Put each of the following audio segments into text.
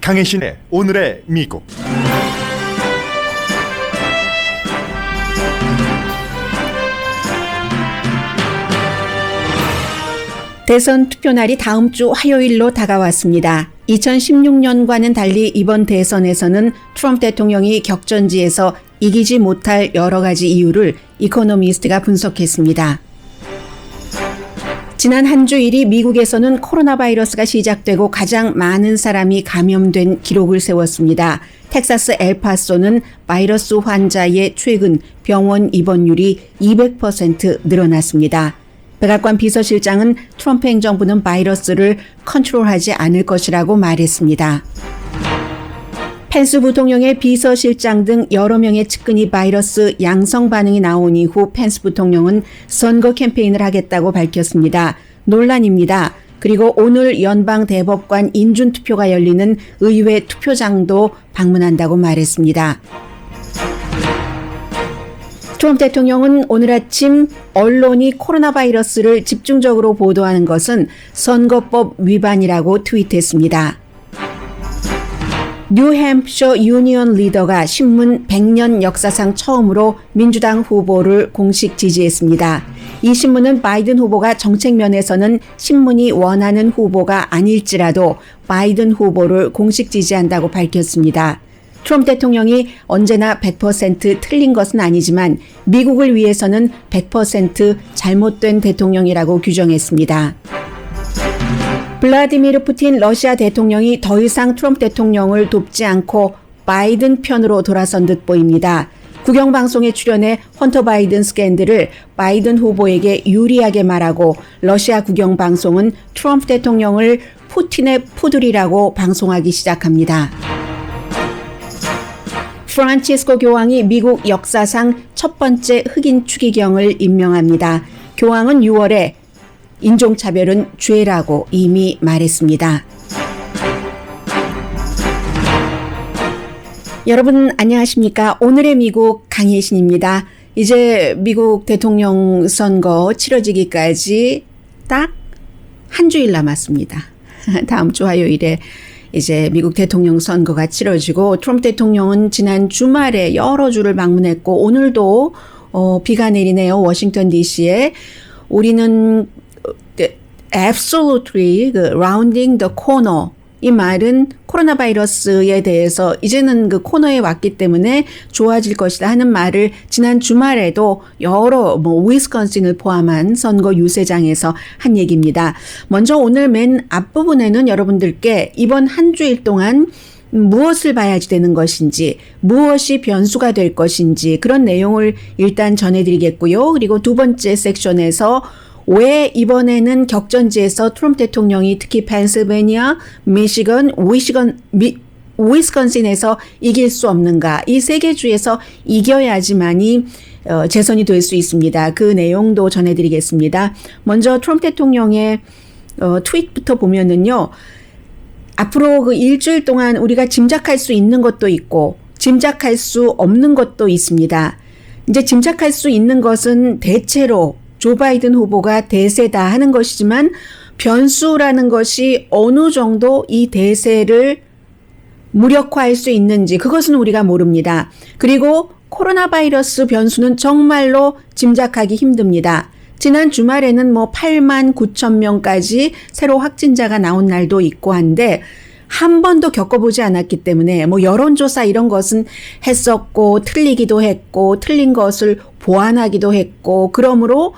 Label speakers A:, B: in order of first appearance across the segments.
A: 강혜신의 오늘의 미국.
B: 대선 투표날이 다음 주 화요일로 다가왔습니다. 2016년과는 달리 이번 대선에서는 트럼프 대통령이 격전지에서 이기지 못할 여러 가지 이유를 이코노미스트가 분석했습니다. 지난 한 주일이 미국에서는 코로나 바이러스가 시작되고 가장 많은 사람이 감염된 기록을 세웠습니다. 텍사스 엘파소는 바이러스 환자의 최근 병원 입원율이 200% 늘어났습니다. 백악관 비서실장은 트럼프 행정부는 바이러스를 컨트롤하지 않을 것이라고 말했습니다. 펜스 부통령의 비서실장 등 여러 명의 측근이 바이러스 양성 반응이 나온 이후 펜스 부통령은 선거 캠페인을 하겠다고 밝혔습니다. 논란입니다. 그리고 오늘 연방 대법관 인준 투표가 열리는 의회 투표장도 방문한다고 말했습니다. 트럼프 대통령은 오늘 아침 언론이 코로나 바이러스를 집중적으로 보도하는 것은 선거법 위반이라고 트윗했습니다. 뉴햄프셔 유니언 리더가 신문 100년 역사상 처음으로 민주당 후보를 공식 지지했습니다. 이 신문은 바이든 후보가 정책 면에서는 신문이 원하는 후보가 아닐지라도 바이든 후보를 공식 지지한다고 밝혔습니다. 트럼프 대통령이 언제나 100% 틀린 것은 아니지만 미국을 위해서는 100% 잘못된 대통령이라고 규정했습니다. 블라디미르 푸틴 러시아 대통령이 더 이상 트럼프 대통령을 돕지 않고 바이든 편으로 돌아선 듯 보입니다. 국영방송에 출연해 헌터 바이든 스캔들을 바이든 후보에게 유리하게 말하고 러시아 국영방송은 트럼프 대통령을 푸틴의 푸들이라고 방송하기 시작합니다. 프란치스코 교황이 미국 역사상 첫 번째 흑인 추기경을 임명합니다. 교황은 6월에 인종차별은 죄라고 이미 말했습니다. 여러분 안녕하십니까? 오늘의 미국 강혜신입니다. 이제 미국 대통령 선거 치러지기까지 딱 한 주일 남았습니다. 다음 주 화요일에 이제 미국 대통령 선거가 치러지고 트럼프 대통령은 지난 주말에 여러 주를 방문했고 오늘도 비가 내리네요. 워싱턴 DC에. 우리는 absolutely rounding the corner 이 말은 코로나 바이러스에 대해서 이제는 그 코너에 왔기 때문에 좋아질 것이다 하는 말을 지난 주말에도 여러 위스콘신을 포함한 선거 유세장에서 한 얘기입니다. 먼저 오늘 맨 앞부분에는 여러분들께 이번 한 주일 동안 무엇을 봐야지 되는 것인지, 무엇이 변수가 될 것인지 그런 내용을 일단 전해드리겠고요. 그리고 두 번째 섹션에서 왜 이번에는 격전지에서 트럼프 대통령이 특히 펜실베니아, 미시건, 위스콘신에서 이길 수 없는가? 이 세 개 주에서 이겨야지만이 재선이 될 수 있습니다. 그 내용도 전해드리겠습니다. 먼저 트럼프 대통령의 트윗부터 보면은요. 앞으로 그 일주일 동안 우리가 짐작할 수 있는 것도 있고 짐작할 수 없는 것도 있습니다. 이제 짐작할 수 있는 것은 대체로 조 바이든 후보가 대세다 하는 것이지만 변수라는 것이 어느 정도 이 대세를 무력화할 수 있는지 그것은 우리가 모릅니다. 그리고 코로나 바이러스 변수는 정말로 짐작하기 힘듭니다. 지난 주말에는 8만 9천 명까지 새로 확진자가 나온 날도 있고 한데 한 번도 겪어보지 않았기 때문에 여론조사 이런 것은 했었고 틀리기도 했고 틀린 것을 보완하기도 했고 그러므로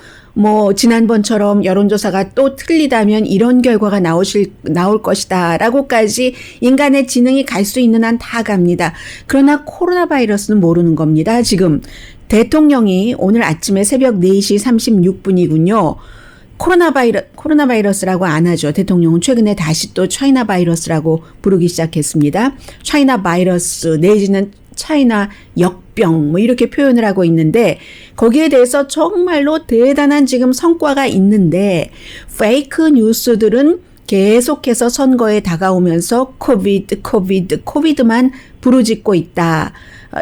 B: 지난번처럼 여론조사가 또 틀리다면 이런 결과가 나올 것이다 라고까지 인간의 지능이 갈 수 있는 한 다 갑니다. 그러나 코로나 바이러스는 모르는 겁니다. 지금 대통령이 오늘 아침에 새벽 4시 36분이군요. 코로나 바이러스라고 안 하죠. 대통령은 최근에 다시 또 차이나 바이러스라고 부르기 시작했습니다. 차이나 바이러스 내지는 차이나 역병 이렇게 표현을 하고 있는데 거기에 대해서 정말로 대단한 지금 성과가 있는데 페이크 뉴스들은 계속해서 선거에 다가오면서 코비드만 부르짖고 있다.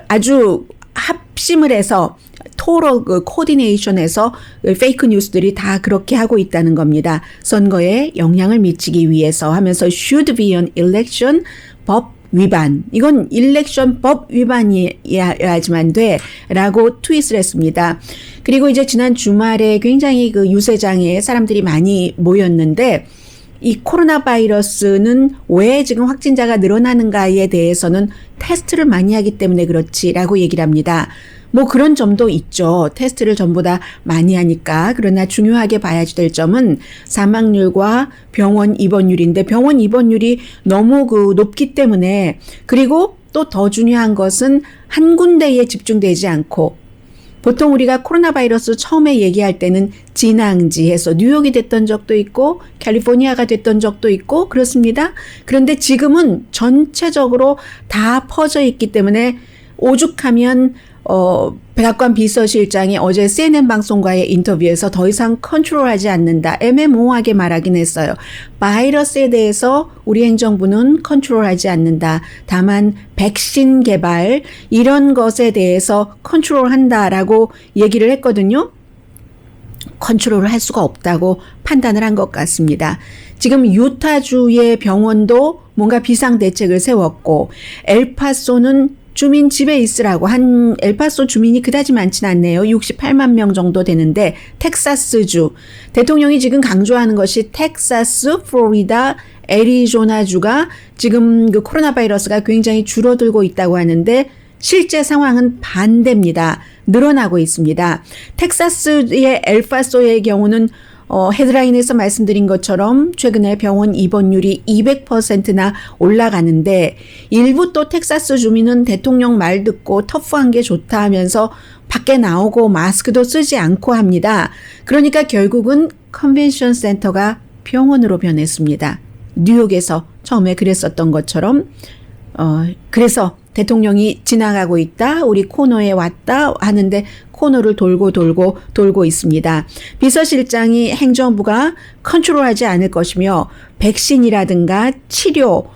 B: 아주 합심을 해서 토럴 코디네이션에서 페이크 뉴스들이 다 그렇게 하고 있다는 겁니다. 선거에 영향을 미치기 위해서 하면서 should be an election, but 위반. 이건 일렉션 법 위반이어야지만 돼. 라고 트윗을 했습니다. 그리고 이제 지난 주말에 굉장히 그 유세장에 사람들이 많이 모였는데 이 코로나 바이러스는 왜 지금 확진자가 늘어나는가에 대해서는 테스트를 많이 하기 때문에 그렇지라고 얘기를 합니다. 뭐 그런 점도 있죠. 테스트를 전부 다 많이 하니까. 그러나 중요하게 봐야 될 점은 사망률과 병원 입원율인데 병원 입원율이 너무 그 높기 때문에 그리고 또 더 중요한 것은 한 군데에 집중되지 않고 보통 우리가 코로나 바이러스 처음에 얘기할 때는 진앙지에서 뉴욕이 됐던 적도 있고 캘리포니아가 됐던 적도 있고 그렇습니다. 그런데 지금은 전체적으로 다 퍼져 있기 때문에 오죽하면 백악관 비서실장이 어제 CNN 방송과의 인터뷰에서 더 이상 컨트롤하지 않는다. 애매모호하게 말하긴 했어요. 바이러스에 대해서 우리 행정부는 컨트롤하지 않는다. 다만 백신 개발 이런 것에 대해서 컨트롤한다라고 얘기를 했거든요. 컨트롤을 할 수가 없다고 판단을 한 것 같습니다. 지금 유타주의 병원도 뭔가 비상대책을 세웠고 엘파소는 주민 집에 있으라고 한 엘파소 주민이 그다지 많진 않네요. 68만 명 정도 되는데 텍사스주 대통령이 지금 강조하는 것이 텍사스, 플로리다, 애리조나주가 지금 그 코로나 바이러스가 굉장히 줄어들고 있다고 하는데 실제 상황은 반대입니다. 늘어나고 있습니다. 텍사스의 엘파소의 경우는 헤드라인에서 말씀드린 것처럼 최근에 병원 입원율이 200%나 올라가는데 일부 또 텍사스 주민은 대통령 말 듣고 터프한 게 좋다 하면서 밖에 나오고 마스크도 쓰지 않고 합니다. 그러니까 결국은 컨벤션 센터가 병원으로 변했습니다. 뉴욕에서 처음에 그랬었던 것처럼 그래서 대통령이 지나가고 있다. 우리 코너에 왔다 하는데 코너를 돌고 있습니다. 비서실장이 행정부가 컨트롤하지 않을 것이며 백신이라든가 치료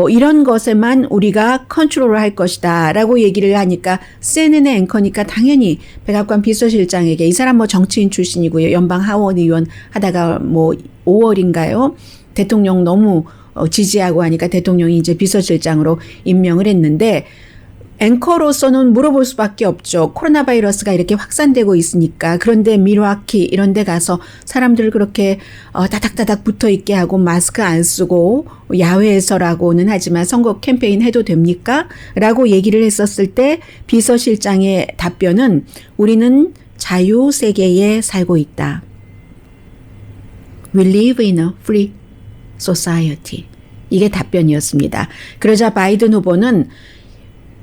B: 이런 것에만 우리가 컨트롤을 할 것이다 라고 얘기를 하니까 CNN의 앵커니까 당연히 백악관 비서실장에게 이 사람 뭐 정치인 출신이고요. 연방 하원 의원 하다가 뭐 5월인가요? 대통령 너무 지지하고 하니까 대통령이 이제 비서실장으로 임명을 했는데 앵커로서는 물어볼 수밖에 없죠. 코로나 바이러스가 이렇게 확산되고 있으니까. 그런데 밀와키 이런 데 가서 사람들 그렇게 다닥다닥 붙어 있게 하고 마스크 안 쓰고 야외에서라고는 하지만 선거 캠페인 해도 됩니까? 라고 얘기를 했었을 때 비서실장의 답변은 우리는 자유 세계에 살고 있다. We live in a free society. 이게 답변이었습니다. 그러자 바이든 후보는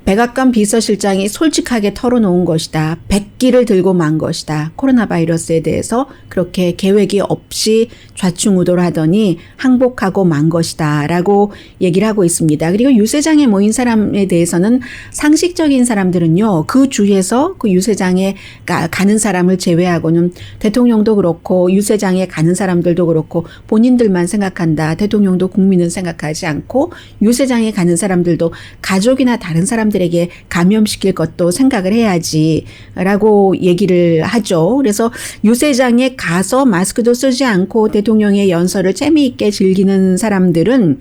B: 백악관 비서실장이 솔직하게 털어놓은 것이다. 백기를 들고 만 것이다. 코로나 바이러스에 대해서 그렇게 계획이 없이 좌충우돌 하더니 항복하고 만 것이다. 라고 얘기를 하고 있습니다. 그리고 유세장에 모인 사람에 대해서는 상식적인 사람들은요. 그 주에서 그 유세장에 가는 사람을 제외하고는 대통령도 그렇고 유세장에 가는 사람들도 그렇고 본인들만 생각한다. 대통령도 국민은 생각하지 않고 유세장에 가는 사람들도 가족이나 다른 사람들에게 감염시킬 것도 생각을 해야지 라고 얘기를 하죠. 그래서 유세장에 가서 마스크도 쓰지 않고 대통령의 연설을 재미있게 즐기는 사람들은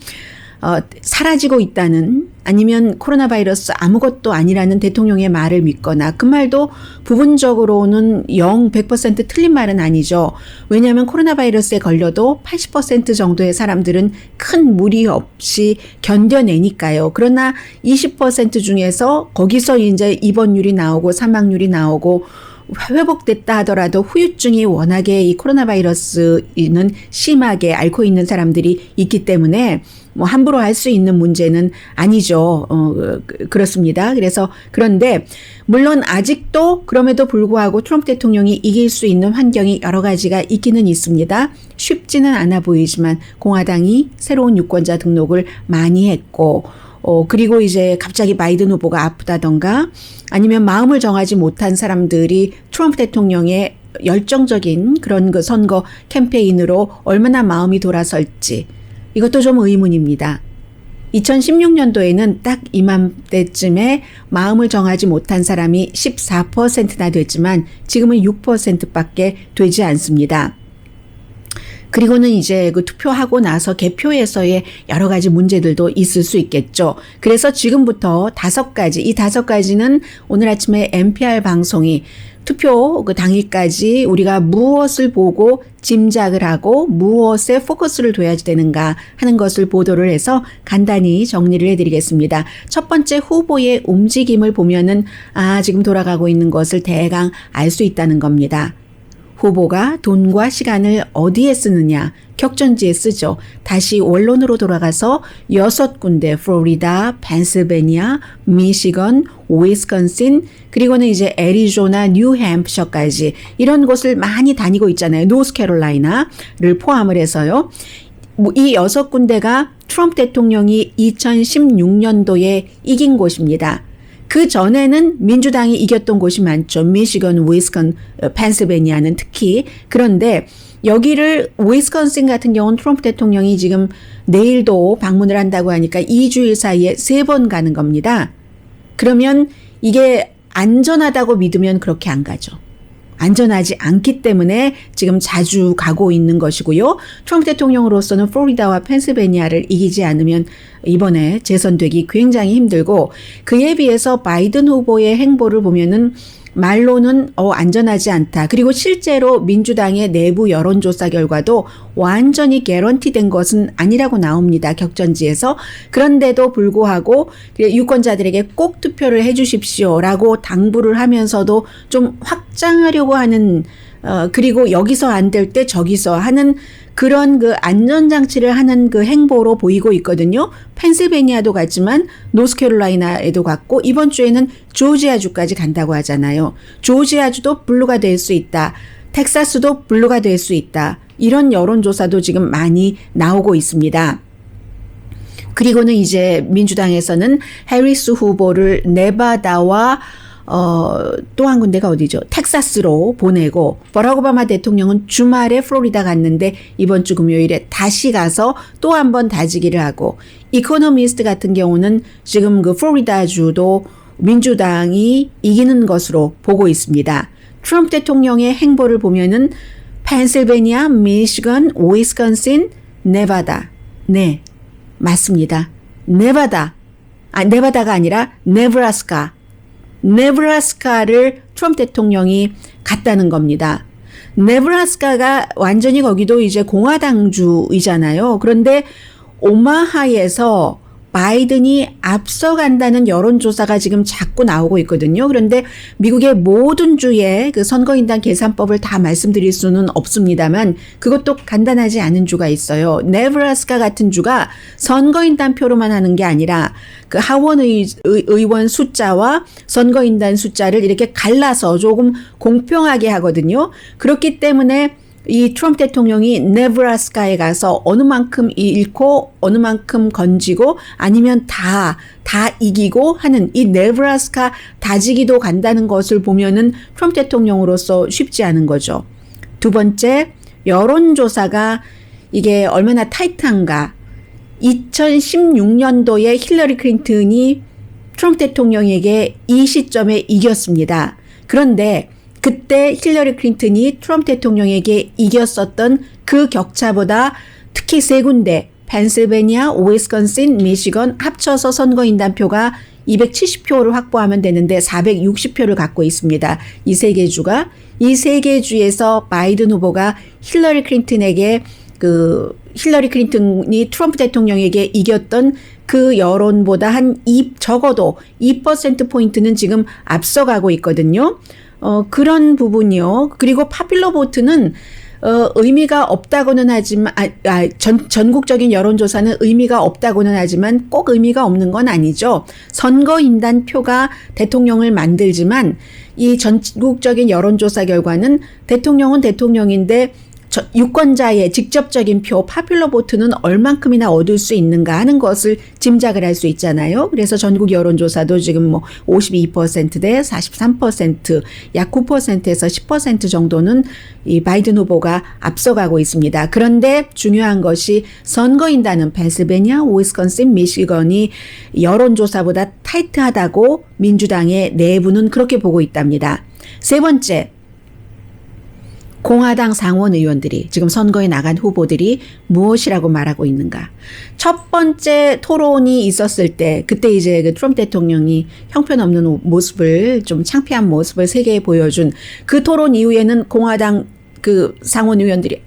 B: 사라지고 있다는 아니면 코로나 바이러스 아무것도 아니라는 대통령의 말을 믿거나 그 말도 부분적으로는 100% 틀린 말은 아니죠. 왜냐하면 코로나 바이러스에 걸려도 80% 정도의 사람들은 큰 무리 없이 견뎌내니까요. 그러나 20% 중에서 거기서 이제 입원율이 나오고 사망률이 나오고 회복됐다 하더라도 후유증이 워낙에 이 코로나 바이러스는 심하게 앓고 있는 사람들이 있기 때문에 뭐 함부로 할 수 있는 문제는 아니죠. 그렇습니다. 그래서 그런데 물론 아직도 그럼에도 불구하고 트럼프 대통령이 이길 수 있는 환경이 여러 가지가 있기는 있습니다. 쉽지는 않아 보이지만 공화당이 새로운 유권자 등록을 많이 했고 그리고 이제 갑자기 바이든 후보가 아프다던가 아니면 마음을 정하지 못한 사람들이 트럼프 대통령의 열정적인 그런 그 선거 캠페인으로 얼마나 마음이 돌아설지 이것도 좀 의문입니다. 2016년도에는 딱 이맘때쯤에 마음을 정하지 못한 사람이 14%나 됐지만 지금은 6%밖에 되지 않습니다. 그리고는 이제 그 투표하고 나서 개표에서의 여러 가지 문제들도 있을 수 있겠죠. 그래서 지금부터 5가지, 이 5가지는 오늘 아침에 NPR 방송이 투표 그 당일까지 우리가 무엇을 보고 짐작을 하고 무엇에 포커스를 둬야 되는가 하는 것을 보도를 해서 간단히 정리를 해드리겠습니다. 첫 번째 후보의 움직임을 보면은 지금 돌아가고 있는 것을 대강 알 수 있다는 겁니다. 후보가 돈과 시간을 어디에 쓰느냐, 격전지에 쓰죠. 다시 원론으로 돌아가서 6군데, 플로리다, 펜실베니아, 미시건, 위스콘신, 그리고는 이제 애리조나, 뉴햄프셔까지 이런 곳을 많이 다니고 있잖아요. 노스캐롤라이나를 포함을 해서요. 이 6군데가 트럼프 대통령이 2016년도에 이긴 곳입니다. 그 전에는 민주당이 이겼던 곳이 많죠. 미시건, 위스콘, 펜실베니아는 특히. 그런데 여기를 위스콘신 같은 경우는 트럼프 대통령이 지금 내일도 방문을 한다고 하니까 2주일 사이에 3번 가는 겁니다. 그러면 이게 안전하다고 믿으면 그렇게 안 가죠. 안전하지 않기 때문에 지금 자주 가고 있는 것이고요. 트럼프 대통령으로서는 플로리다와 펜실베니아를 이기지 않으면 이번에 재선되기 굉장히 힘들고, 그에 비해서 바이든 후보의 행보를 보면은 말로는 안전하지 않다. 그리고 실제로 민주당의 내부 여론조사 결과도 완전히 개런티된 것은 아니라고 나옵니다. 격전지에서. 그런데도 불구하고 유권자들에게 꼭 투표를 해 주십시오라고 당부를 하면서도 좀 확장하려고 하는 그리고 여기서 안 될 때 저기서 하는 그런 그 안전장치를 하는 그 행보로 보이고 있거든요. 펜실베니아도 갔지만 노스캐롤라이나에도 갔고 이번 주에는 조지아주까지 간다고 하잖아요. 조지아주도 블루가 될 수 있다. 텍사스도 블루가 될 수 있다. 이런 여론조사도 지금 많이 나오고 있습니다. 그리고는 이제 민주당에서는 해리스 후보를 네바다와 또 한 군데가 어디죠? 텍사스로 보내고, 버락 오바마 대통령은 주말에 플로리다 갔는데 이번 주 금요일에 다시 가서 또 한 번 다지기를 하고, 이코노미스트 같은 경우는 지금 그 플로리다주도 민주당이 이기는 것으로 보고 있습니다. 트럼프 대통령의 행보를 보면은 펜실베니아, 미시건, 위스콘신, 네바다. 네, 맞습니다. 네바다가 아니라 네브라스카. 네브라스카를 트럼프 대통령이 갔다는 겁니다. 네브라스카가 완전히 거기도 이제 공화당주이잖아요. 그런데 오마하에서 바이든이 앞서간다는 여론조사가 지금 자꾸 나오고 있거든요. 그런데 미국의 모든 주의 그 선거인단 계산법을 다 말씀드릴 수는 없습니다만 그것도 간단하지 않은 주가 있어요. 네브라스카 같은 주가 선거인단 표로만 하는 게 아니라 그 하원 의원 숫자와 선거인단 숫자를 이렇게 갈라서 조금 공평하게 하거든요. 그렇기 때문에 이 트럼프 대통령이 네브라스카에 가서 어느 만큼 잃고 어느 만큼 건지고 아니면 다 이기고 하는 이 네브라스카 다지기도 간다는 것을 보면은 트럼프 대통령으로서 쉽지 않은 거죠. 두 번째, 여론조사가 이게 얼마나 타이트한가. 2016년도에 힐러리 클린턴이 트럼프 대통령에게 이 시점에 이겼습니다. 그런데 그때 힐러리 클린턴이 트럼프 대통령에게 이겼었던 그 격차보다 특히 3군데 펜실베니아, 위스콘신, 미시건 합쳐서 선거인단표가 270표를 확보하면 되는데 460표를 갖고 있습니다. 이 3개 주가. 이 3개 주에서 바이든 후보가 힐러리 클린턴이 트럼프 대통령에게 이겼던 그 여론보다 적어도 2%포인트는 지금 앞서가고 있거든요. 그런 부분이요. 그리고 파퓰러 보트는 의미가 없다고는 하지만 전국적인 여론조사는 의미가 없다고는 하지만 꼭 의미가 없는 건 아니죠. 선거인단 표가 대통령을 만들지만 이 전국적인 여론조사 결과는 대통령은 대통령인데 유권자의 직접적인 표, 파퓰러 보트는 얼만큼이나 얻을 수 있는가 하는 것을 짐작을 할 수 있잖아요. 그래서 전국 여론조사도 지금 52% 대 43%, 약 9%에서 10% 정도는 이 바이든 후보가 앞서가고 있습니다. 그런데 중요한 것이 선거인단은 펜실베니아, 위스콘신, 미시건이 여론조사보다 타이트하다고 민주당의 내부는 그렇게 보고 있답니다. 세 번째, 공화당 상원 의원들이 지금 선거에 나간 후보들이 무엇이라고 말하고 있는가. 첫 번째 토론이 있었을 때 그때 이제 그 트럼프 대통령이 형편없는 모습을 좀 창피한 모습을 세계에 보여준 그 토론 이후에는 공화당 그 상원 의원들이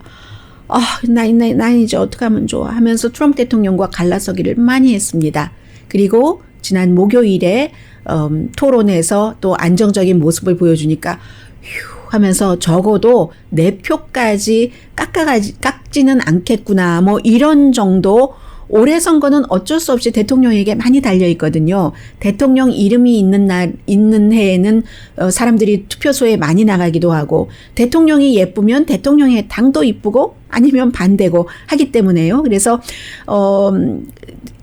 B: 난 이제 어떻게 하면 좋아 하면서 트럼프 대통령과 갈라서기를 많이 했습니다. 그리고 지난 목요일에 토론에서 또 안정적인 모습을 보여주니까 휴 하면서 적어도 내 표까지 깎지는 않겠구나 뭐 이런 정도. 올해 선거는 어쩔 수 없이 대통령에게 많이 달려 있거든요. 대통령 이름이 있는 해에는 사람들이 투표소에 많이 나가기도 하고 대통령이 예쁘면 대통령의 당도 이쁘고 아니면 반대고 하기 때문에요. 그래서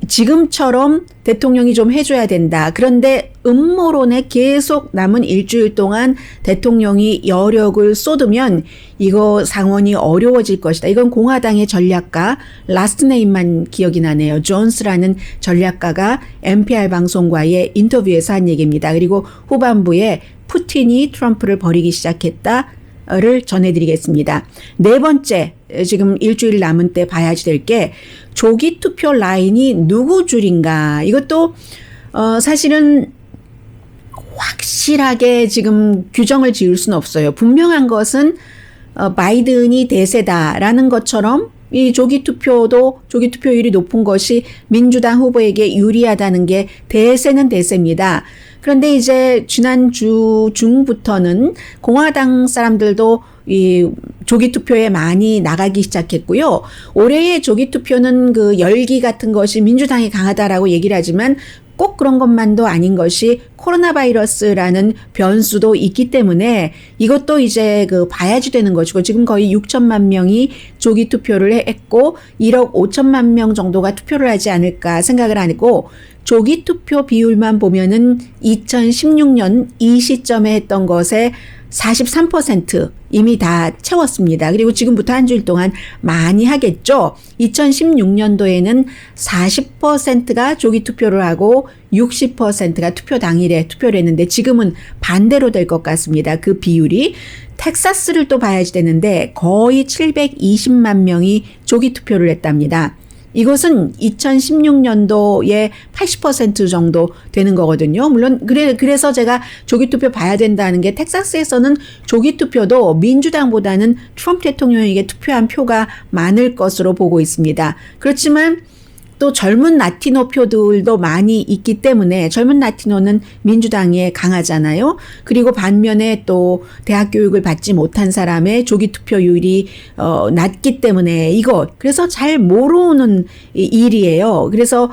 B: 지금처럼 대통령이 좀 해줘야 된다. 그런데 음모론에 계속 남은 일주일 동안 대통령이 여력을 쏟으면 이거 상원이 어려워질 것이다. 이건 공화당의 전략가 라스트 네임만 기억이 나네요. 존스라는 전략가가 NPR 방송과의 인터뷰에서 한 얘기입니다. 그리고 후반부에 푸틴이 트럼프를 버리기 시작했다를 전해드리겠습니다. 네 번째, 지금 일주일 남은 때 봐야지 될 게 조기 투표 라인이 누구 줄인가. 이것도 사실은 확실하게 지금 규정을 지을 수는 없어요. 분명한 것은 바이든이 대세다라는 것처럼 이 조기 투표율이 높은 것이 민주당 후보에게 유리하다는 게 대세는 대세입니다. 그런데 이제 지난주 중부터는 공화당 사람들도 이 조기 투표에 많이 나가기 시작했고요. 올해의 조기 투표는 그 열기 같은 것이 민주당이 강하다라고 얘기를 하지만 꼭 그런 것만도 아닌 것이 코로나 바이러스라는 변수도 있기 때문에 이것도 이제 그 봐야지 되는 것이고 지금 거의 6천만 명이 조기 투표를 했고 1억 5천만 명 정도가 투표를 하지 않을까 생각을 하고 조기 투표 비율만 보면은 2016년 이 시점에 했던 것에 43% 이미 다 채웠습니다. 그리고 지금부터 한 주일 동안 많이 하겠죠. 2016년도에는 40%가 조기 투표를 하고 60%가 투표 당일에 투표를 했는데 지금은 반대로 될 것 같습니다. 그 비율이. 텍사스를 또 봐야지 되는데 거의 720만 명이 조기 투표를 했답니다. 이것은 2016년도에 80% 정도 되는 거거든요. 물론 그래서 제가 조기투표 봐야 된다는 게 텍사스에서는 조기투표도 민주당보다는 트럼프 대통령에게 투표한 표가 많을 것으로 보고 있습니다. 그렇지만 또 젊은 라티노 표들도 많이 있기 때문에 젊은 라티노는 민주당에 강하잖아요. 그리고 반면에 또 대학 교육을 받지 못한 사람의 조기 투표율이 낮기 때문에 그래서 잘 모르는 일이에요. 그래서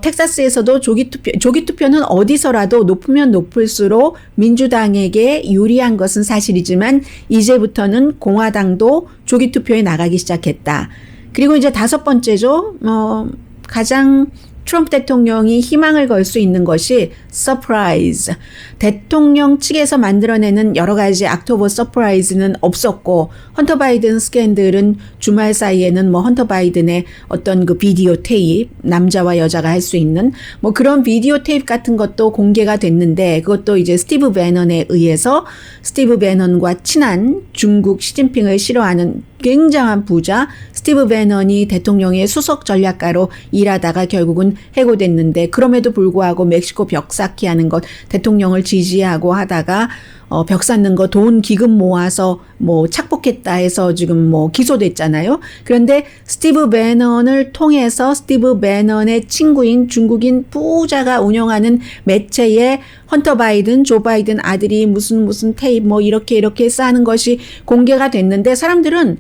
B: 텍사스에서도 조기 투표는 어디서라도 높으면 높을수록 민주당에게 유리한 것은 사실이지만 이제부터는 공화당도 조기 투표에 나가기 시작했다. 그리고 이제 다섯 번째죠. 가장 트럼프 대통령이 희망을 걸 수 있는 것이 서프라이즈. 대통령 측에서 만들어내는 여러 가지 옥토버 서프라이즈는 없었고 헌터 바이든 스캔들은 주말 사이에는 뭐 헌터 바이든의 어떤 그 비디오 테이프 남자와 여자가 할 수 있는 뭐 그런 비디오 테이프 같은 것도 공개가 됐는데 그것도 이제 스티브 배넌에 의해서 스티브 배넌과 친한 중국 시진핑을 싫어하는 굉장한 부자 스티브 배넌이 대통령의 수석 전략가로 일하다가 결국은 해고됐는데 그럼에도 불구하고 멕시코 벽 쌓기 하는 것 대통령을 지지하고 하다가 벽 쌓는 거 돈 기금 모아서 뭐 착복했다 해서 지금 뭐 기소됐잖아요. 그런데 스티브 배넌을 통해서 스티브 배넌의 친구인 중국인 부자가 운영하는 매체에 헌터 바이든, 조 바이든 아들이 무슨 테이프 뭐 이렇게 쌓는 것이 공개가 됐는데 사람들은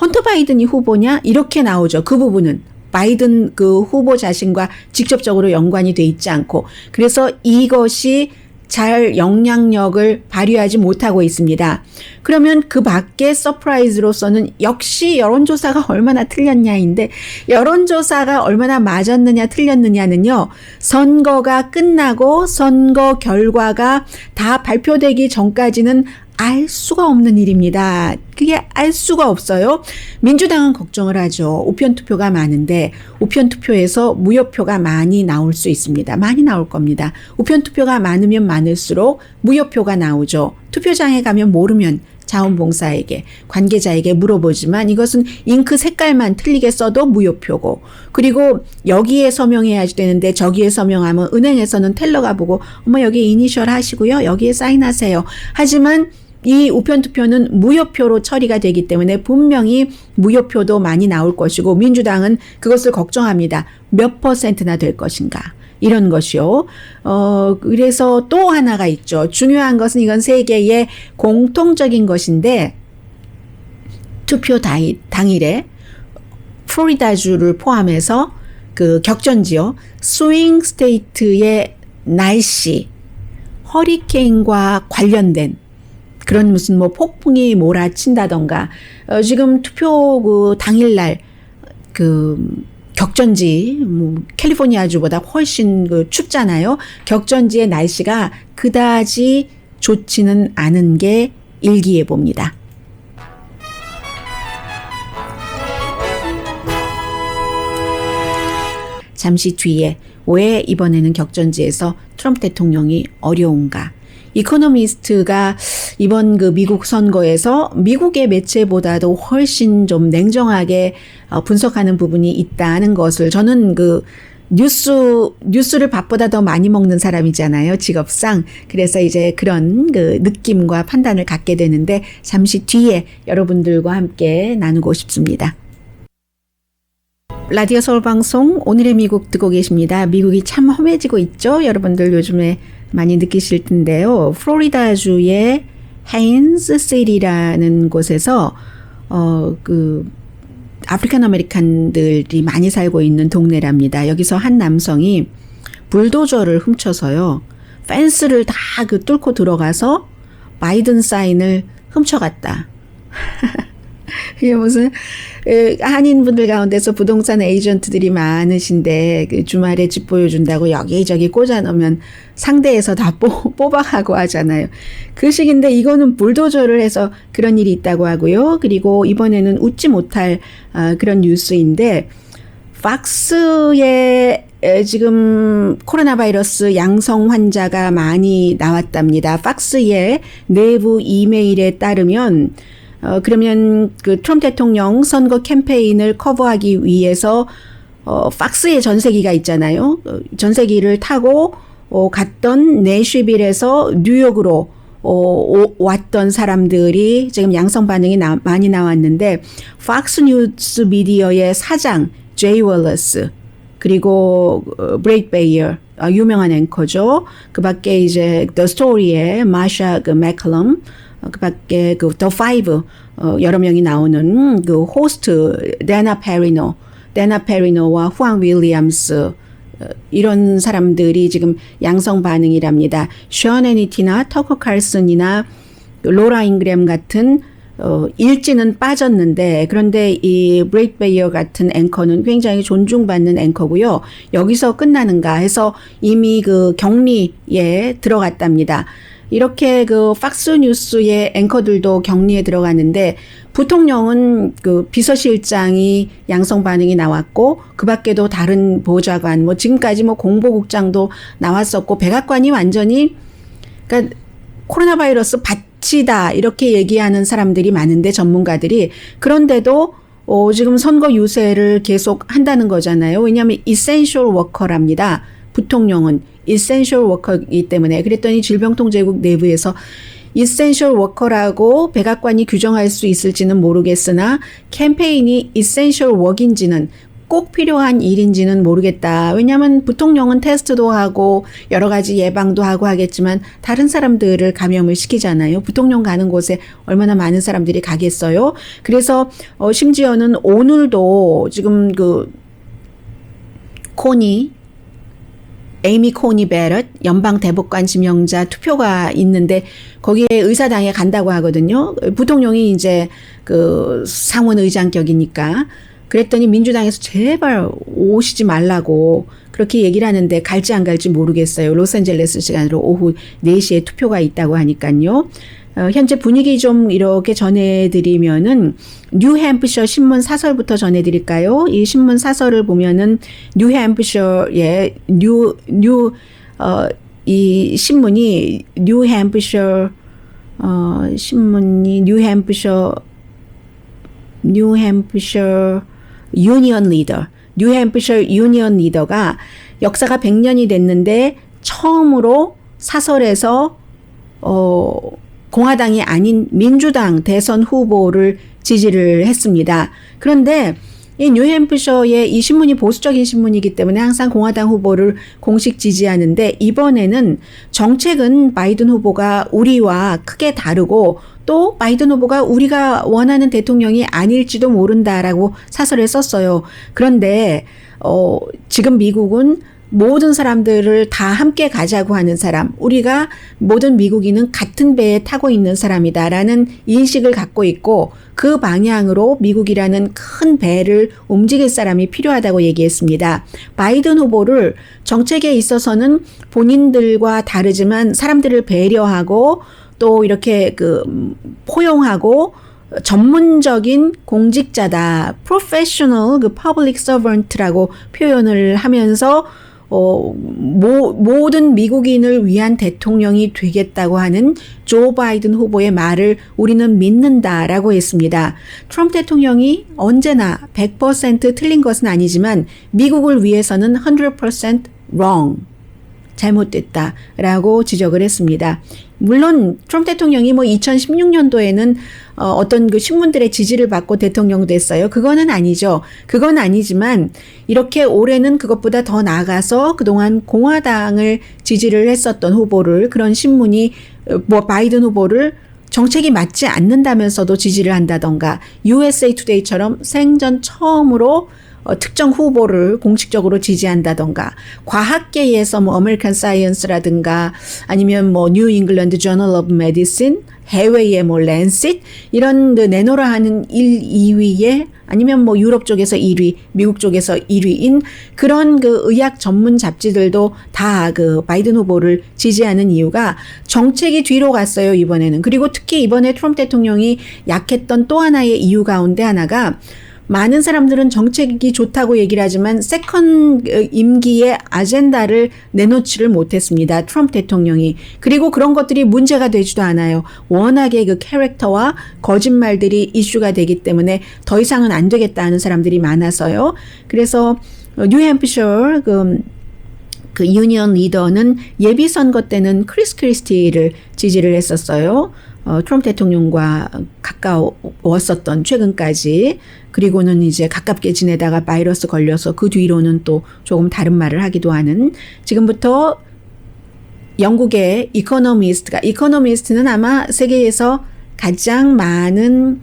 B: 헌터 바이든이 후보냐? 이렇게 나오죠. 그 부분은. 바이든 그 후보 자신과 직접적으로 연관이 돼 있지 않고. 그래서 이것이 잘 영향력을 발휘하지 못하고 있습니다. 그러면 그 밖에 서프라이즈로서는 역시 여론조사가 얼마나 틀렸냐인데 여론조사가 얼마나 맞았느냐 틀렸느냐는요. 선거가 끝나고 선거 결과가 다 발표되기 전까지는 알 수가 없는 일입니다. 그게 알 수가 없어요. 민주당은 걱정을 하죠. 우편투표가 많은데 우편투표에서 무효표가 많이 나올 수 있습니다. 많이 나올 겁니다. 우편투표가 많으면 많을수록 무효표가 나오죠. 투표장에 가면 모르면 자원봉사에게, 관계자에게 물어보지만 이것은 잉크 색깔만 틀리게 써도 무효표고, 그리고 여기에 서명해야지 되는데 저기에 서명하면 은행에서는 텔러가 보고 어머 여기 이니셜 하시고요, 여기에 사인하세요. 하지만 이 우편투표는 무효표로 처리가 되기 때문에 분명히 무효표도 많이 나올 것이고, 민주당은 그것을 걱정합니다. 몇 %나 될 것인가. 이런 것이요. 그래서 또 하나가 있죠. 중요한 것은 이건 세계의 공통적인 것인데, 투표 당일에 플로리다주를 포함해서 그 격전지요, 스윙 스테이트의 날씨, 허리케인과 관련된 그런 무슨 뭐 폭풍이 몰아친다던가, 지금 투표 그 당일날 그 격전지, 뭐 캘리포니아주보다 훨씬 그 춥잖아요. 격전지의 날씨가 그다지 좋지는 않은 게 일기예보입니다. 잠시 뒤에 왜 이번에는 격전지에서 트럼프 대통령이 어려운가? 이코노미스트가 이번 그 미국 선거에서 미국의 매체보다도 훨씬 좀 냉정하게 분석하는 부분이 있다는 것을, 저는 그 뉴스를 밥보다 더 많이 먹는 사람이잖아요, 직업상. 그래서 이제 그런 그 느낌과 판단을 갖게 되는데, 잠시 뒤에 여러분들과 함께 나누고 싶습니다. 라디오 서울 방송 오늘의 미국 듣고 계십니다. 미국이 참 험해지고 있죠. 여러분들 요즘에 많이 느끼실 텐데요. 플로리다주의 헤인스시티라는 곳에서 그 아프리칸 아메리칸들이 많이 살고 있는 동네랍니다. 여기서 한 남성이 불도저를 훔쳐서요, 펜스를 다 그 뚫고 들어가서 바이든 사인을 훔쳐갔다. 이게 무슨 한인분들 가운데서 부동산 에이전트들이 많으신데, 그 주말에 집 보여준다고 여기저기 꽂아놓으면 상대에서 다 뽑아가고 하잖아요. 그 식인데 이거는 불도저를 해서 그런 일이 있다고 하고요. 그리고 이번에는 웃지 못할 그런 뉴스인데, 팍스에 지금 코로나 바이러스 양성 환자가 많이 나왔답니다. 팍스의 내부 이메일에 따르면 그러면 그 트럼프 대통령 선거 캠페인을 커버하기 위해서 팍스의 전세기가 있잖아요. 전세기를 타고 갔던 내쉬빌에서 뉴욕으로 왔던 사람들이 지금 양성 반응이 많이 나왔는데, 팍스 뉴스 미디어의 사장 제이 월러스, 그리고 브레이트 베이어, 유명한 앵커죠. 그 밖에 이제 The Story의 마샤 그 맥컬럼, 그 밖에 그 The Five 여러 명이 나오는 그 호스트 데나 페리노와 후앙 윌리엄스, 이런 사람들이 지금 양성 반응이랍니다. 션 애니티나 터커 칼슨이나 로라 잉그램 같은 일지는 빠졌는데, 그런데 이 브레이트 베이어 같은 앵커는 굉장히 존중받는 앵커고요. 여기서 끝나는가 해서 이미 그 격리에 들어갔답니다. 이렇게 그 팍스 뉴스의 앵커들도 격리에 들어갔는데, 부통령은 그 비서실장이 양성 반응이 나왔고, 그 밖에도 다른 보좌관, 뭐 지금까지 뭐 공보국장도 나왔었고, 백악관이 완전히, 그러니까 코로나 바이러스 밭이다 이렇게 얘기하는 사람들이 많은데, 전문가들이. 그런데도 지금 선거 유세를 계속 한다는 거잖아요. 왜냐하면 이센셜 워커랍니다. 부통령은 이센셜 워커이기 때문에. 그랬더니 질병통제국 내부에서 이센셜 워커라고 백악관이 규정할 수 있을지는 모르겠으나, 캠페인이 이센셜 워크인지는, 꼭 필요한 일인지는 모르겠다. 왜냐하면 부통령은 테스트도 하고 여러 가지 예방도 하고 하겠지만 다른 사람들을 감염을 시키잖아요. 부통령 가는 곳에 얼마나 많은 사람들이 가겠어요. 그래서 심지어는 오늘도 지금 그 에이미 코니 베럿 연방 대법관 지명자 투표가 있는데, 거기에 의사당에 간다고 하거든요. 부통령이 이제 그 상원 의장격이니까. 그랬더니 민주당에서 제발 오시지 말라고 그렇게 얘기를 하는데, 갈지 안 갈지 모르겠어요. 로스앤젤레스 시간으로 오후 4시에 투표가 있다고 하니까요. 현재 분위기 좀 이렇게 전해드리면은, 뉴햄프셔 신문 사설부터 전해드릴까요? 이 신문 사설을 보면은 뉴햄프셔의 이 신문이 뉴햄프셔 신문이 뉴햄프셔 유니언 리더, 뉴햄프셔 유니언 리더가 역사가 100년이 됐는데 처음으로 사설에서 공화당이 아닌 민주당 대선 후보를 지지를 했습니다. 그런데 이 뉴햄프셔의 이 신문이 보수적인 신문이기 때문에 항상 공화당 후보를 공식 지지하는데 이번에는 정책은 바이든 후보가 우리와 크게 다르고 또 바이든 후보가 우리가 원하는 대통령이 아닐지도 모른다라고 사설에 썼어요. 그런데 지금 미국은 모든 사람들을 다 함께 가자고 하는 사람, 우리가 모든 미국인은 같은 배에 타고 있는 사람이다라는 인식을 갖고 있고 그 방향으로 미국이라는 큰 배를 움직일 사람이 필요하다고 얘기했습니다. 바이든 후보를 정책에 있어서는 본인들과 다르지만 사람들을 배려하고 또 이렇게 포용하고 전문적인 공직자다, professional public servant라고 표현을 하면서 모든 미국인을 위한 대통령이 되겠다고 하는 조 바이든 후보의 말을 우리는 믿는다라고 했습니다. 트럼프 대통령이 언제나 100% 틀린 것은 아니지만 미국을 위해서는 100% wrong, 잘못됐다라고 지적을 했습니다. 물론 트럼프 대통령이 2016년도에는 어떤 그 신문들의 지지를 받고 대통령 됐어요. 그거는 아니죠. 그건 아니지만 이렇게 올해는 그것보다 더 나아가서 그동안 공화당을 지지를 했었던 후보를, 그런 신문이 바이든 후보를 정책이 맞지 않는다면서도 지지를 한다던가, USA Today처럼 생전 처음으로 특정 후보를 공식적으로 지지한다던가, 과학계에서 아메리칸 사이언스라든가 아니면 뉴 잉글랜드 저널 오브 메디신, 해외의 랜셋 이런 내노라 하는 1, 2위에 아니면 유럽 쪽에서 1위, 미국 쪽에서 1위인 그런 의학 전문 잡지들도 다 바이든 후보를 지지하는 이유가 정책이 뒤로 갔어요, 이번에는. 그리고 특히 이번에 트럼프 대통령이 약했던 또 하나의 이유 가운데 하나가, 많은 사람들은 정책이 좋다고 얘기를 하지만 세컨 임기의 아젠다를 내놓지를 못했습니다. 트럼프 대통령이. 그리고 그런 것들이 문제가 되지도 않아요. 워낙에 캐릭터와 거짓말들이 이슈가 되기 때문에 더 이상은 안 되겠다 하는 사람들이 많아서요. 그래서 뉴햄프셔 유니언 리더는 예비 선거 때는 크리스 크리스티를 지지를 했었어요. 트럼프 대통령과 가까웠었던 최근까지. 그리고는 이제 가깝게 지내다가 바이러스 걸려서 그 뒤로는 또 조금 다른 말을 하기도 하는, 지금부터 영국의 이코노미스트는 아마 세계에서 가장 많은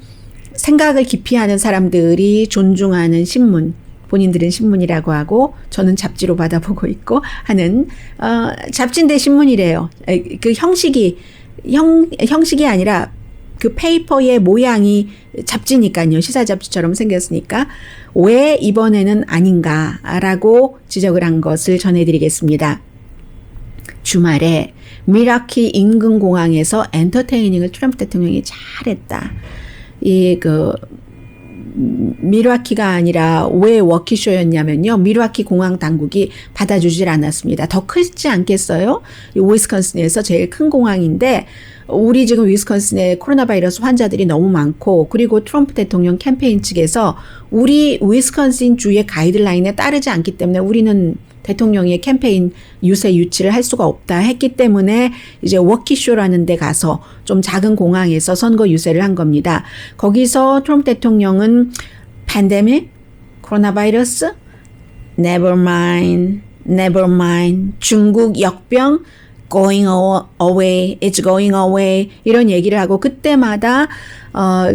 B: 생각을 깊이 하는 사람들이 존중하는 신문, 본인들은 신문이라고 하고 저는 잡지로 받아보고 있고 하는 잡지인데 신문이래요. 그 형식이 아니라 그 페이퍼의 모양이 잡지니까요. 시사 잡지처럼 생겼으니까 왜 이번에는 아닌가라고 지적을 한 것을 전해드리겠습니다. 주말에 미라키 인근 공항에서 엔터테이닝을 트럼프 대통령이 잘했다. 미르와키가 아니라 왜 워키쇼였냐면요. 미르와키 공항 당국이 받아주질 않았습니다. 더 크지 않겠어요? 위스콘신에서 제일 큰 공항인데 우리 지금 위스콘신에 코로나 바이러스 환자들이 너무 많고, 그리고 트럼프 대통령 캠페인 측에서 우리 위스콘신 주의 가이드라인에 따르지 않기 때문에 우리는 대통령의 캠페인 유치를 할 수가 없다 했기 때문에 이제 워키쇼라는 데 가서 좀 작은 공항에서 선거 유세를 한 겁니다. 거기서 트럼프 대통령은 팬데믹, 코로나 바이러스, never mind, 중국 역병, going away, it's going away 이런 얘기를 하고, 그때마다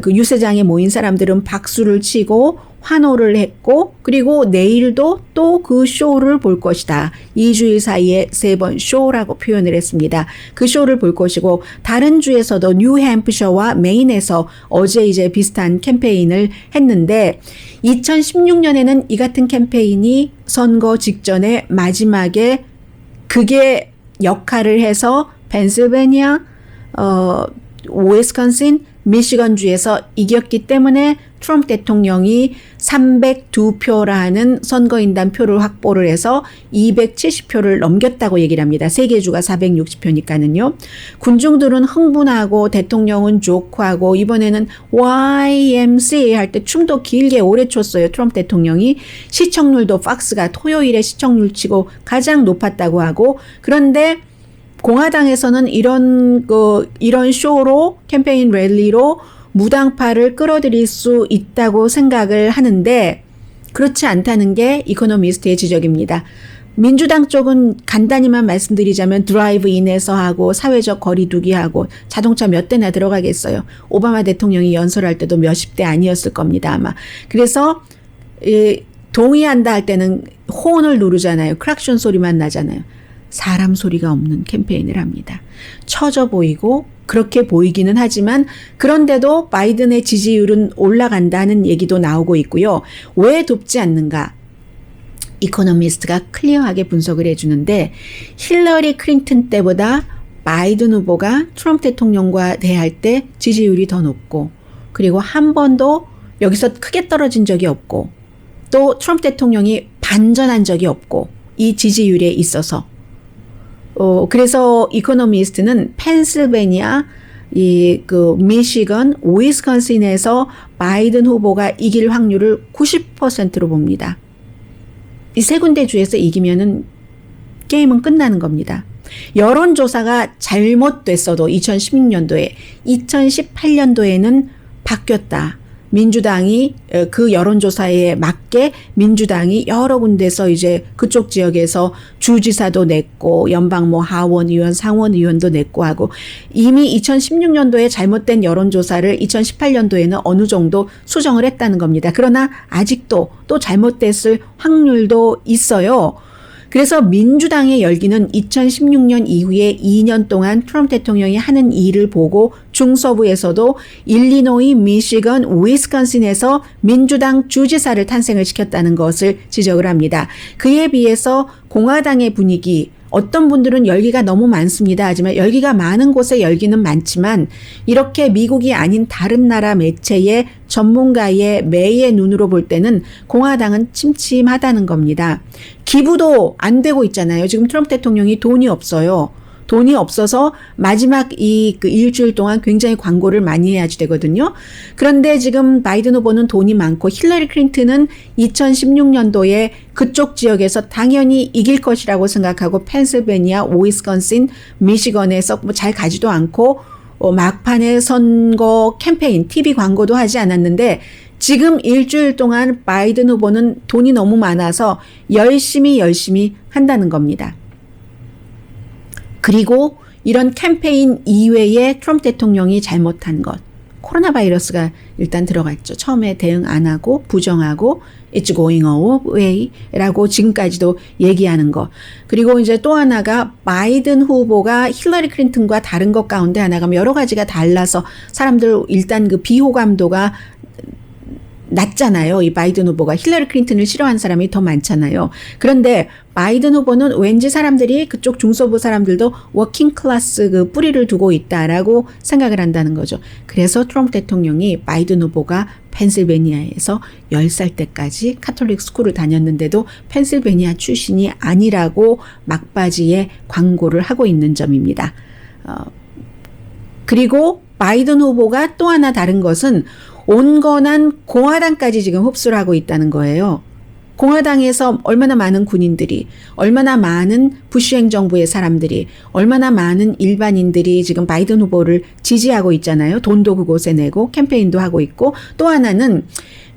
B: 그 유세장에 모인 사람들은 박수를 치고 환호를 했고, 그리고 내일도 또 그 쇼를 볼 것이다. 2주일 사이에 3번 쇼라고 표현을 했습니다. 그 쇼를 볼 것이고, 다른 주에서도 뉴햄프셔와 메인에서 어제 이제 비슷한 캠페인을 했는데 2016년에는 이 같은 캠페인이 선거 직전에 마지막에 역할을 해서 펜실베니아, 위스콘신, 미시건주에서 이겼기 때문에 트럼프 대통령이 302표라는 선거인단 표를 확보를 해서 270표를 넘겼다고 얘기를 합니다. 세 개 주가 460표니까는요. 군중들은 흥분하고 대통령은 좋고하고 이번에는 YMCA 할 때 춤도 길게 오래 췄어요. 트럼프 대통령이. 시청률도 팍스가 토요일에 시청률 치고 가장 높았다고 하고, 그런데 공화당에서는 이런 쇼로, 캠페인 랠리로 무당파를 끌어들일 수 있다고 생각을 하는데 그렇지 않다는 게 이코노미스트의 지적입니다. 민주당 쪽은 간단히만 말씀드리자면 드라이브인에서 하고 사회적 거리두기 하고 자동차 몇 대나 들어가겠어요. 오바마 대통령이 연설할 때도 몇십 대 아니었을 겁니다, 아마. 그래서 동의한다 할 때는 호언을 누르잖아요. 크락션 소리만 나잖아요. 사람 소리가 없는 캠페인을 합니다. 처져 보이고 그렇게 보이기는 하지만 그런데도 바이든의 지지율은 올라간다는 얘기도 나오고 있고요. 왜 돕지 않는가? 이코노미스트가 클리어하게 분석을 해주는데 힐러리 클린턴 때보다 바이든 후보가 트럼프 대통령과 대할 때 지지율이 더 높고, 그리고 한 번도 여기서 크게 떨어진 적이 없고, 또 트럼프 대통령이 반전한 적이 없고, 이 지지율에 있어서 그래서 이코노미스트는 펜실베니아, 미시건, 위스콘신에서 바이든 후보가 이길 확률을 90%로 봅니다. 이 세 군데 주에서 이기면은 게임은 끝나는 겁니다. 여론조사가 잘못됐어도 2016년도에, 2018년도에는 바뀌었다. 민주당이 그 여론조사에 맞게 민주당이 여러 군데서 이제 그쪽 지역에서 주지사도 냈고 연방 하원 의원, 상원 의원도 냈고 하고, 이미 2016년도에 잘못된 여론조사를 2018년도에는 어느 정도 수정을 했다는 겁니다. 그러나 아직도 또 잘못됐을 확률도 있어요. 그래서 민주당의 열기는 2016년 이후에 2년 동안 트럼프 대통령이 하는 일을 보고 중서부에서도 일리노이, 미시건, 위스콘신에서 민주당 주지사를 탄생을 시켰다는 것을 지적을 합니다. 그에 비해서 공화당의 분위기, 어떤 분들은 열기가 너무 많습니다. 하지만 열기가 많은 곳에 열기는 많지만 이렇게 미국이 아닌 다른 나라 매체의 전문가의 매의 눈으로 볼 때는 공화당은 침침하다는 겁니다. 기부도 안 되고 있잖아요. 지금 트럼프 대통령이 돈이 없어요. 돈이 없어서 마지막 일주일 동안 굉장히 광고를 많이 해야지 되거든요. 그런데 지금 바이든 후보는 돈이 많고 힐러리 클린턴은 2016년도에 그쪽 지역에서 당연히 이길 것이라고 생각하고 펜실베니아, 위스콘신, 미시건에서 잘 가지도 않고 막판에 선거 캠페인, TV 광고도 하지 않았는데 지금 일주일 동안 바이든 후보는 돈이 너무 많아서 열심히 한다는 겁니다. 그리고 이런 캠페인 이외에 트럼프 대통령이 잘못한 것, 코로나 바이러스가 일단 들어갔죠. 처음에 대응 안 하고 부정하고 It's going away 라고 지금까지도 얘기하는 것. 그리고 이제 또 하나가 바이든 후보가 힐러리 클린턴과 다른 것 가운데 하나가 여러 가지가 달라서 사람들 일단 그 비호감도가 낮잖아요. 이 바이든 후보가. 힐러리 클린턴을 싫어하는 사람이 더 많잖아요. 그런데 바이든 후보는 왠지 사람들이 그쪽 중서부 사람들도 워킹 클래스 그 뿌리를 두고 있다라고 생각을 한다는 거죠. 그래서 트럼프 대통령이 바이든 후보가 펜실베니아에서 10살 때까지 카톨릭 스쿨을 다녔는데도 펜실베니아 출신이 아니라고 막바지에 광고를 하고 있는 점입니다. 그리고 바이든 후보가 또 하나 다른 것은 온건한 공화당까지 지금 흡수를 하고 있다는 거예요. 공화당에서 얼마나 많은 군인들이, 얼마나 많은 부시 행정부의 사람들이, 얼마나 많은 일반인들이 지금 바이든 후보를 지지하고 있잖아요. 돈도 그곳에 내고 캠페인도 하고 있고, 또 하나는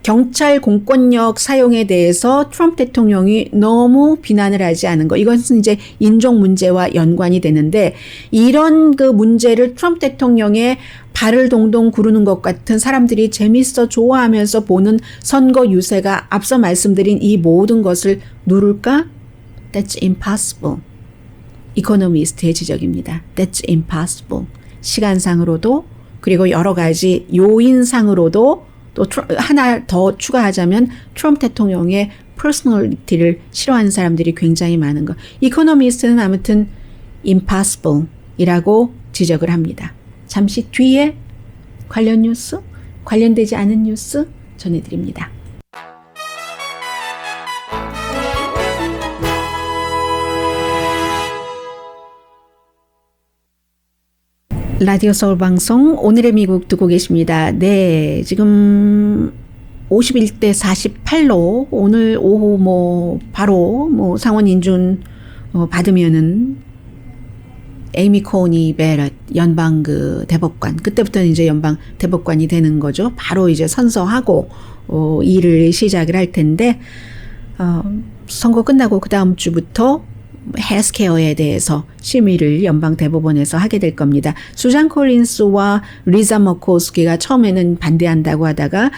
B: 경찰 공권력 사용에 대해서 트럼프 대통령이 너무 비난을 하지 않은 거. 이것은 이제 인종 문제와 연관이 되는데, 이런 그 문제를 트럼프 대통령의 발을 동동 구르는 것 같은 사람들이 재밌어 좋아하면서 보는 선거 유세가 앞서 말씀드린 이 모든 것을 누를까? That's impossible. 이코노미스트의 지적입니다. That's impossible. 시간상으로도, 그리고 여러 가지 요인상으로도, 또 하나 더 추가하자면 트럼프 대통령의 퍼스널리티를 싫어하는 사람들이 굉장히 많은 것. 이코노미스트는 아무튼 impossible 이라고 지적을 합니다. 잠시 뒤에 관련 뉴스, 관련되지 않은 뉴스 전해드립니다. 라디오 서울 방송 오늘의 미국 듣고 계십니다. 네, 지금 51대 48로 오늘 오후 바로 상원 인준 받으면은 에이미 코니 베럿 연방 대법관, 그때부터는 이제 연방 대법관이 되는 거죠. 바로 이제 선서하고 일을 시작을 할 텐데 선거 끝나고 그 다음 주부터 헬스케어에 대해서 심의를 연방 대법원에서 하게 될 겁니다. 수잔 콜린스와 리자 머코스키가 처음에는 반대한다고 하다가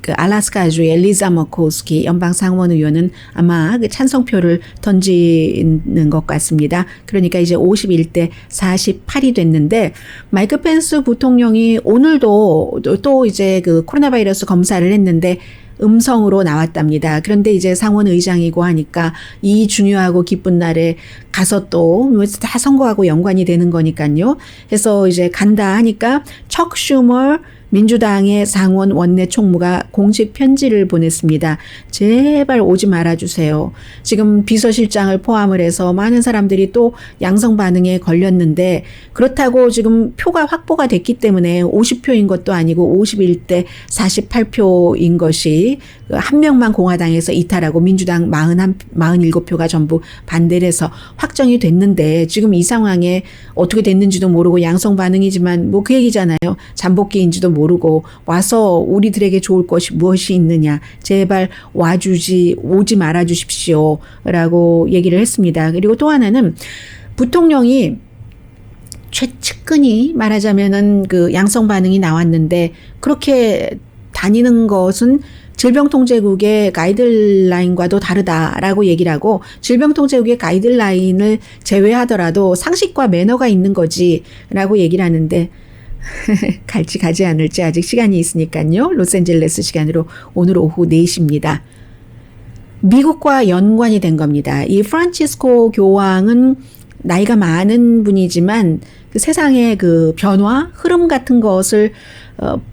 B: 그 알래스카주의 리자 머코스키 연방 상원 의원은 아마 그 찬성표를 던지는 것 같습니다. 그러니까 이제 51대 48이 됐는데 마이크 펜스 부통령이 오늘도 또 이제 그 코로나 바이러스 검사를 했는데 음성으로 나왔답니다. 그런데 이제 상원 의장이고 하니까 이 중요하고 기쁜 날에 가서 또 다 선거하고 연관이 되는 거니까요. 그래서 이제 간다 하니까 척 슈머 민주당의 상원 원내 총무가 공식 편지를 보냈습니다. 제발 오지 말아주세요. 지금 비서실장을 포함을 해서 많은 사람들이 또 양성 반응에 걸렸는데 그렇다고 지금 표가 확보가 됐기 때문에 50표인 것도 아니고 51대 48표인 것이 한 명만 공화당에서 이탈하고 민주당 47표가 전부 반대를 해서 확정이 됐는데 지금 이 상황에 어떻게 됐는지도 모르고 양성 반응이지만 그 얘기잖아요. 잠복기인지도 모르고 와서 우리들에게 좋을 것이 무엇이 있느냐. 제발 오지 말아 주십시오. 라고 얘기를 했습니다. 그리고 또 하나는 부통령이 최측근이 말하자면은 그 양성 반응이 나왔는데 그렇게 다니는 것은 질병통제국의 가이드라인과도 다르다라고 얘기를 하고 질병통제국의 가이드라인을 제외하더라도 상식과 매너가 있는 거지라고 얘기를 하는데 갈지 가지 않을지 아직 시간이 있으니까요. 로스앤젤레스 시간으로 오늘 오후 4시입니다. 미국과 연관이 된 겁니다. 이 프란치스코 교황은 나이가 많은 분이지만 그 세상의 그 변화, 흐름 같은 것을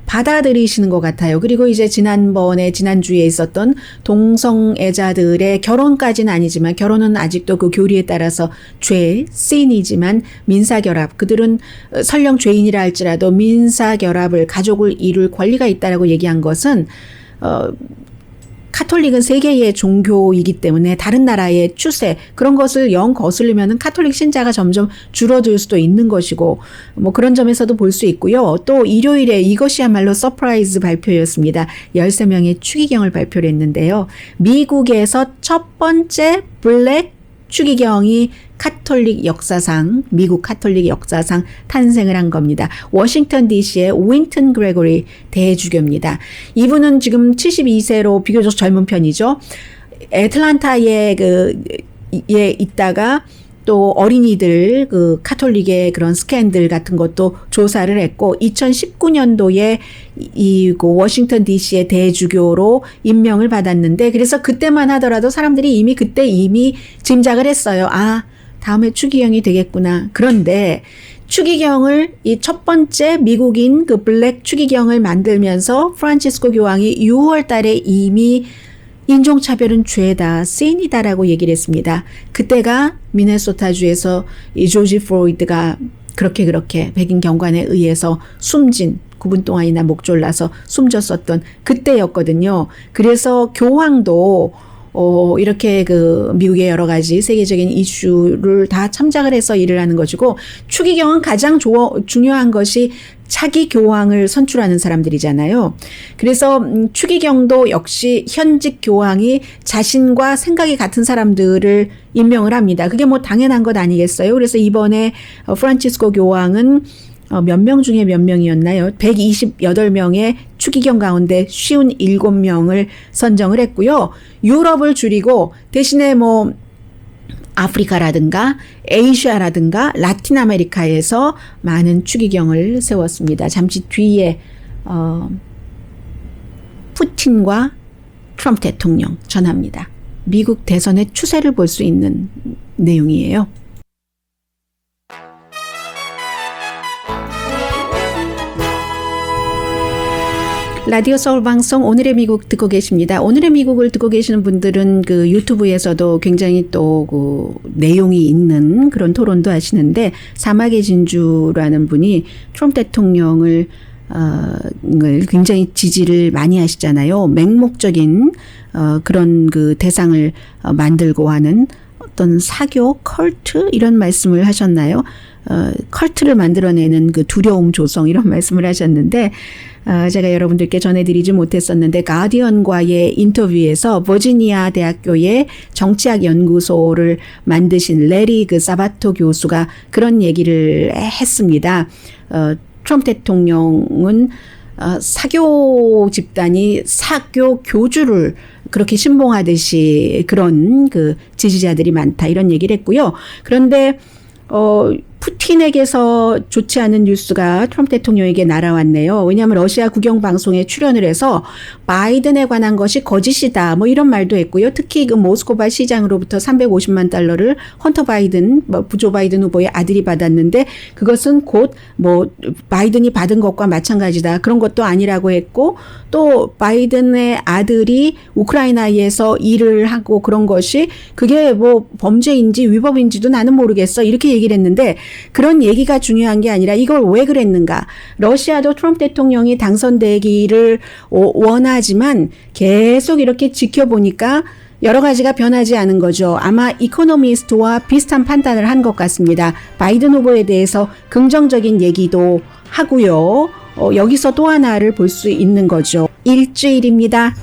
B: 받아들이시는 것 같아요. 그리고 이제 지난주에 있었던 동성애자들의 결혼까지는 아니지만 결혼은 아직도 그 교리에 따라서 신이지만 민사결합, 그들은 설령 죄인이라 할지라도 민사결합을 가족을 이룰 권리가 있다라고 얘기한 것은 카톨릭은 세계의 종교이기 때문에 다른 나라의 추세 그런 것을 영 거슬리면은 카톨릭 신자가 점점 줄어들 수도 있는 것이고 그런 점에서도 볼 수 있고요. 또 일요일에 이것이야말로 서프라이즈 발표였습니다. 13명의 추기경을 발표를 했는데요. 미국에서 첫 번째 블랙 추기경이 미국 카톨릭 역사상 탄생을 한 겁니다. 워싱턴 DC의 윈튼 그레고리 대주교입니다. 이분은 지금 72세로 비교적 젊은 편이죠. 애틀란타에 있다가 또 어린이들 그 카톨릭의 그런 스캔들 같은 것도 조사를 했고 2019년도에 이 워싱턴 DC의 대주교로 임명을 받았는데 그래서 그때만 하더라도 사람들이 그때 이미 짐작을 했어요. 다음에 추기경이 되겠구나. 그런데 추기경을 이 첫 번째 미국인 그 블랙 추기경을 만들면서 프란치스코 교황이 6월 달에 이미 인종차별은 죄다, 신이다라고 얘기를 했습니다. 그때가 미네소타주에서 이 조지 플로이드가 그렇게 백인 경관에 의해서 9분 동안이나 목 졸라서 숨졌었던 그때였거든요. 그래서 교황도 이렇게 그 미국의 여러 가지 세계적인 이슈를 다 참작을 해서 일을 하는 것이고 추기경은 가장 중요한 것이 차기 교황을 선출하는 사람들이잖아요. 그래서 추기경도 역시 현직 교황이 자신과 생각이 같은 사람들을 임명을 합니다. 그게 당연한 것 아니겠어요? 그래서 이번에 프란치스코 교황은 몇 명 중에 몇 명이었나요? 128명의 추기경 가운데 57명을 선정을 했고요. 유럽을 줄이고 대신에 아프리카라든가 에이시아라든가 라틴 아메리카에서 많은 추기경을 세웠습니다. 잠시 뒤에 푸틴과 트럼프 대통령 전합니다. 미국 대선의 추세를 볼 수 있는 내용이에요. 라디오 서울 방송 오늘의 미국 듣고 계십니다. 오늘의 미국을 듣고 계시는 분들은 그 유튜브에서도 굉장히 또 그 내용이 있는 그런 토론도 하시는데 사막의 진주라는 분이 트럼프 대통령을 굉장히 지지를 많이 하시잖아요. 맹목적인 그런 그 대상을 만들고 하는 어떤 사교, 컬트 이런 말씀을 하셨나요? 컬트를 만들어내는 그 두려움 조성 이런 말씀을 하셨는데 제가 여러분들께 전해드리지 못했었는데 가디언과의 인터뷰에서 버지니아 대학교의 정치학 연구소를 만드신 레리 그 사바토 교수가 그런 얘기를 했습니다. 트럼프 대통령은 사교 집단이 사교 교주를 그렇게 신봉하듯이 그런 그 지지자들이 많다 이런 얘기를 했고요. 그런데 푸틴에게서 좋지 않은 뉴스가 트럼프 대통령에게 날아왔네요. 왜냐하면 러시아 국영방송에 출연을 해서 바이든에 관한 것이 거짓이다. 뭐 이런 말도 했고요. 특히 그 모스크바 시장으로부터 350만 달러를 헌터 바이든, 조 바이든 후보의 아들이 받았는데 그것은 곧 뭐 바이든이 받은 것과 마찬가지다. 그런 것도 아니라고 했고 또 바이든의 아들이 우크라이나에서 일을 하고 그런 것이 그게 뭐 범죄인지 위법인지도 나는 모르겠어. 이렇게 얘기를 했는데 그런 얘기가 중요한 게 아니라 이걸 왜 그랬는가. 러시아도 트럼프 대통령이 당선되기를 원하지만 계속 이렇게 지켜보니까 여러 가지가 변하지 않은 거죠. 아마 이코노미스트와 비슷한 판단을 한 것 같습니다. 바이든 후보에 대해서 긍정적인 얘기도 하고요. 여기서 또 하나를 볼 수 있는 거죠. 일주일입니다.